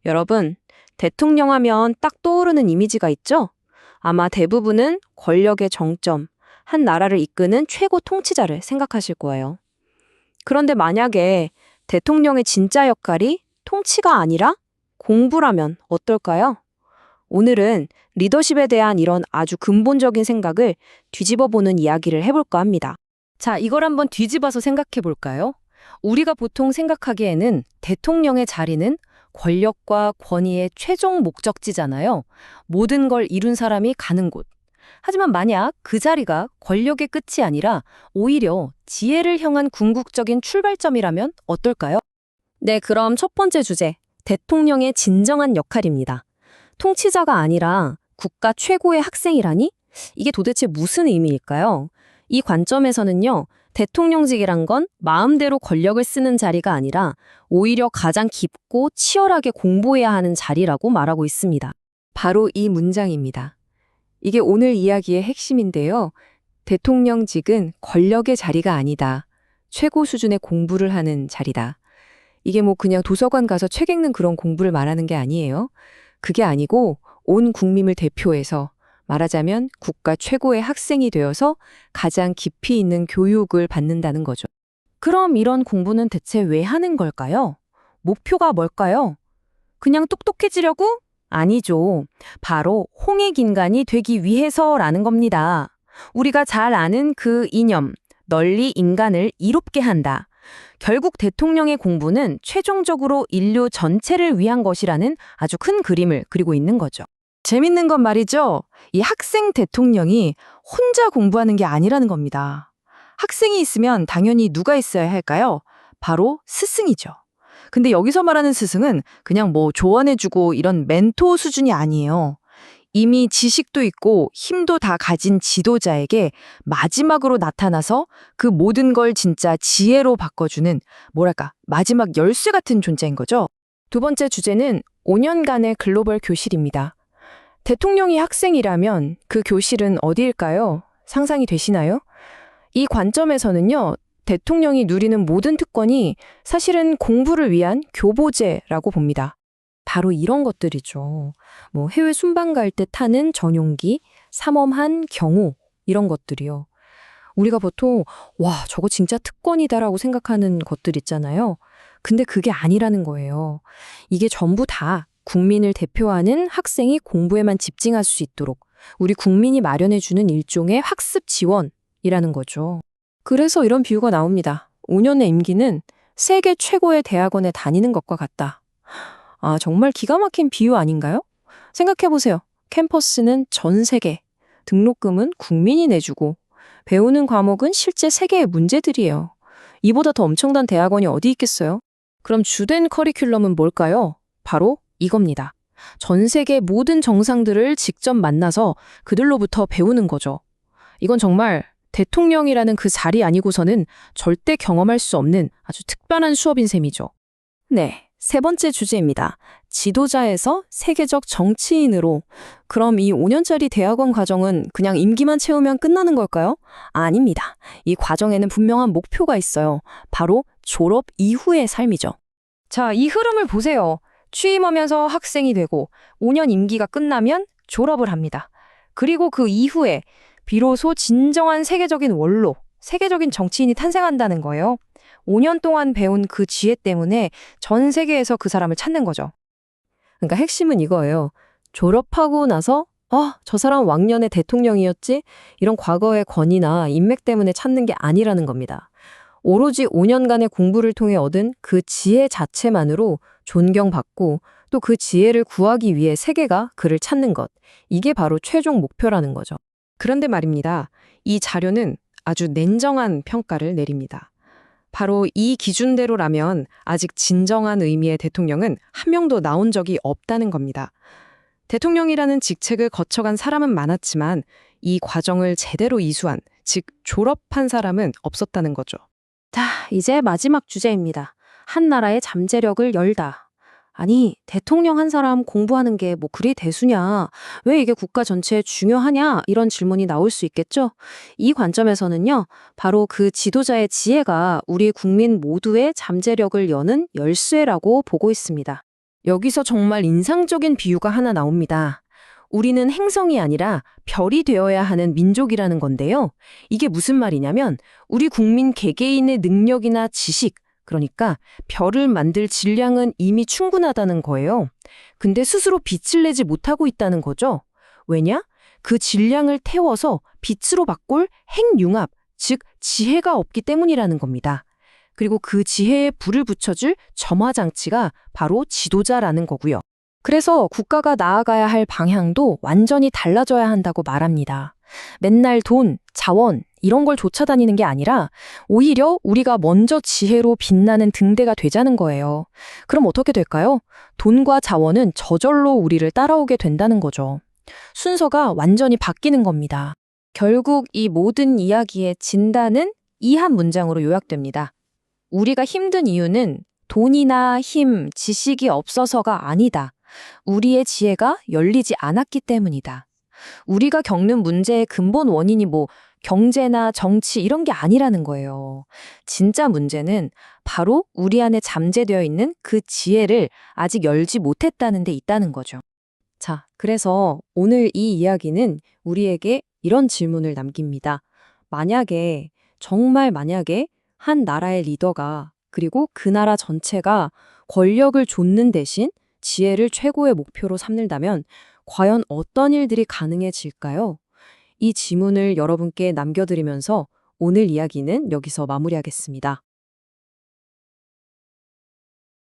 여러분, 대통령 하면 딱 떠오르는 이미지가 있죠? 아마 대부분은 권력의 정점, 한 나라를 이끄는 최고 통치자를 생각하실 거예요. 그런데 만약에 대통령의 진짜 역할이 통치가 아니라 공부라면 어떨까요? 오늘은 리더십에 대한 이런 아주 근본적인 생각을 뒤집어 보는 이야기를 해볼까 합니다. 자, 이걸 한번 뒤집어서 생각해 볼까요? 우리가 보통 생각하기에는 대통령의 자리는 권력과 권위의 최종 목적지잖아요. 모든 걸 이룬 사람이 가는 곳. 하지만 만약 그 자리가 권력의 끝이 아니라 오히려 지혜를 향한 궁극적인 출발점이라면 어떨까요? 네, 그럼 첫 번째 주제, 대통령의 진정한 역할입니다. 통치자가 아니라 국가 최고의 학생이라니? 이게 도대체 무슨 의미일까요? 이 관점에서는요, 대통령직이란 건 마음대로 권력을 쓰는 자리가 아니라 오히려 가장 깊고 치열하게 공부해야 하는 자리라고 말하고 있습니다. 바로 이 문장입니다. 이게 오늘 이야기의 핵심인데요. 대통령직은 권력의 자리가 아니다. 최고 수준의 공부를 하는 자리다. 이게 뭐 그냥 도서관 가서 책 읽는 그런 공부를 말하는 게 아니에요. 그게 아니고 온 국민을 대표해서 말하자면 국가 최고의 학생이 되어서 가장 깊이 있는 교육을 받는다는 거죠. 그럼 이런 공부는 대체 왜 하는 걸까요? 목표가 뭘까요? 그냥 똑똑해지려고? 아니죠. 바로 홍익인간이 되기 위해서라는 겁니다. 우리가 잘 아는 그 이념, 널리 인간을 이롭게 한다. 결국 대통령의 공부는 최종적으로 인류 전체를 위한 것이라는 아주 큰 그림을 그리고 있는 거죠. 재밌는 건 말이죠. 이 학생 대통령이 혼자 공부하는 게 아니라는 겁니다. 학생이 있으면 당연히 누가 있어야 할까요? 바로 스승이죠. 근데 여기서 말하는 스승은 그냥 뭐 조언해주고 이런 멘토 수준이 아니에요. 이미 지식도 있고 힘도 다 가진 지도자에게 마지막으로 나타나서 그 모든 걸 진짜 지혜로 바꿔주는 뭐랄까 마지막 열쇠 같은 존재인 거죠. 두 번째 주제는 5년간의 글로벌 교실입니다. 대통령이 학생이라면 그 교실은 어디일까요? 상상이 되시나요? 이 관점에서는요, 대통령이 누리는 모든 특권이 사실은 공부를 위한 교보제라고 봅니다. 바로 이런 것들이죠. 뭐 해외 순방 갈 때 타는 전용기, 삼엄한 경호, 이런 것들이요. 우리가 보통 와, 저거 진짜 특권이다라고 생각하는 것들 있잖아요. 근데 그게 아니라는 거예요. 이게 전부 다 국민을 대표하는 학생이 공부에만 집중할 수 있도록 우리 국민이 마련해주는 일종의 학습 지원이라는 거죠. 그래서 이런 비유가 나옵니다. 5년의 임기는 세계 최고의 대학원에 다니는 것과 같다. 아, 정말 기가 막힌 비유 아닌가요? 생각해보세요. 캠퍼스는 전 세계, 등록금은 국민이 내주고 배우는 과목은 실제 세계의 문제들이에요. 이보다 더 엄청난 대학원이 어디 있겠어요? 그럼 주된 커리큘럼은 뭘까요? 바로 이겁니다. 전 세계 모든 정상들을 직접 만나서 그들로부터 배우는 거죠. 이건 정말 대통령이라는 그 자리 아니고서는 절대 경험할 수 없는 아주 특별한 수업인 셈이죠. 네, 세 번째 주제입니다. 지도자에서 세계적 정치인으로. 그럼 이 5년짜리 대학원 과정은 그냥 임기만 채우면 끝나는 걸까요? 아닙니다. 이 과정에는 분명한 목표가 있어요. 바로 졸업 이후의 삶이죠. 자, 이 흐름을 보세요. 취임하면서 학생이 되고 5년 임기가 끝나면 졸업을 합니다. 그리고 그 이후에 비로소 진정한 세계적인 원로, 세계적인 정치인이 탄생한다는 거예요. 5년 동안 배운 그 지혜 때문에 전 세계에서 그 사람을 찾는 거죠. 그러니까 핵심은 이거예요. 졸업하고 나서 저 사람 왕년의 대통령이었지? 이런 과거의 권위나 인맥 때문에 찾는 게 아니라는 겁니다. 오로지 5년간의 공부를 통해 얻은 그 지혜 자체만으로 존경받고 또 그 지혜를 구하기 위해 세계가 그를 찾는 것. 이게 바로 최종 목표라는 거죠. 그런데 말입니다. 이 자료는 아주 냉정한 평가를 내립니다. 바로 이 기준대로라면 아직 진정한 의미의 대통령은 한 명도 나온 적이 없다는 겁니다. 대통령이라는 직책을 거쳐간 사람은 많았지만 이 과정을 제대로 이수한, 즉 졸업한 사람은 없었다는 거죠. 자, 이제 마지막 주제입니다. 한 나라의 잠재력을 열다. 아니, 대통령 한 사람 공부하는 게 뭐 그리 대수냐? 왜 이게 국가 전체에 중요하냐? 이런 질문이 나올 수 있겠죠? 이 관점에서는요, 바로 그 지도자의 지혜가 우리 국민 모두의 잠재력을 여는 열쇠라고 보고 있습니다. 여기서 정말 인상적인 비유가 하나 나옵니다. 우리는 행성이 아니라 별이 되어야 하는 민족이라는 건데요. 이게 무슨 말이냐면 우리 국민 개개인의 능력이나 지식, 그러니까 별을 만들 질량은 이미 충분하다는 거예요. 근데 스스로 빛을 내지 못하고 있다는 거죠. 왜냐? 그 질량을 태워서 빛으로 바꿀 핵융합, 즉 지혜가 없기 때문이라는 겁니다. 그리고 그 지혜에 불을 붙여줄 점화장치가 바로 지도자라는 거고요. 그래서 국가가 나아가야 할 방향도 완전히 달라져야 한다고 말합니다. 맨날 돈, 자원 이런 걸 쫓아다니는 게 아니라 오히려 우리가 먼저 지혜로 빛나는 등대가 되자는 거예요. 그럼 어떻게 될까요? 돈과 자원은 저절로 우리를 따라오게 된다는 거죠. 순서가 완전히 바뀌는 겁니다. 결국 이 모든 이야기의 진단은 이 한 문장으로 요약됩니다. 우리가 힘든 이유는 돈이나 힘, 지식이 없어서가 아니다. 우리의 지혜가 열리지 않았기 때문이다. 우리가 겪는 문제의 근본 원인이 경제나 정치 이런 게 아니라는 거예요. 진짜 문제는 바로 우리 안에 잠재되어 있는 그 지혜를 아직 열지 못했다는 데 있다는 거죠. 자, 그래서 오늘 이 이야기는 우리에게 이런 질문을 남깁니다. 정말 만약에 한 나라의 리더가 그리고 그 나라 전체가 권력을 좇는 대신 지혜를 최고의 목표로 삼는다면 과연 어떤 일들이 가능해질까요? 이 질문을 여러분께 남겨드리면서 오늘 이야기는 여기서 마무리하겠습니다.